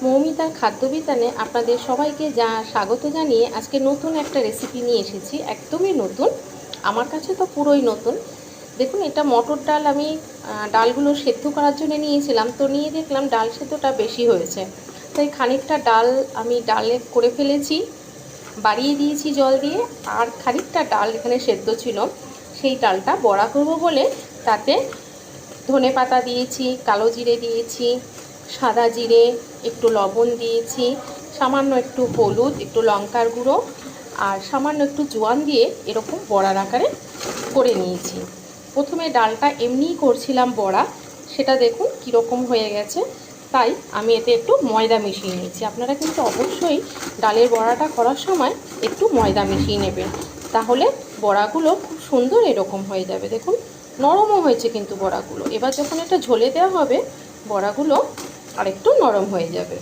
মৌমিতার খাদ্যবিতানে আপনাদের সবাইকে স্বাগত জানিয়ে আজকে নতুন একটা রেসিপি নিয়ে এসেছি। একদমই নতুন, আমার কাছে তো পুরোই নতুন। দেখুন, এটা মটর ডাল। আমি ডালগুলো সেদ্ধ করার জন্য নিয়েছিলাম, তো নিয়ে দেখলাম ডাল সেদ্ধটা বেশি হয়েছে, তাই খানিকটা ডাল আমি ডালে করে ফেলেছি, বাড়িয়ে দিয়েছি জল দিয়ে। আর খানিকটা ডাল এখানে সেদ্ধ ছিল, সেই ডালটা বড়া করব বলে তাতে ধনে পাতা দিয়েছি, কালো জিরে দিয়েছি, সাদা জিরে, একটু লবণ দিয়েছি, সামান্য একটু হলুদ, একটু লঙ্কার গুঁড়ো আর সামান্য একটু জোয়ান দিয়ে এরকম বড়ার আকারে করে নিয়েছি। প্রথমে ডালটা এমনিই করছিলাম বড়া, সেটা দেখুন কীরকম হয়ে গেছে। তাই আমি এতে একটু ময়দা মিশিয়ে নিয়েছি। আপনারা কিন্তু অবশ্যই ডালের বড়াটা করার সময় একটু ময়দা মিশিয়ে নেবেন, তাহলে বড়াগুলো খুব সুন্দর এরকম হয়ে যাবে। দেখুন, নরমও হয়েছে কিন্তু বড়াগুলো। এবার যখন এটা ঝোলে দেওয়া হবে, বড়াগুলো আরেকটু নরম হয়ে যাবে।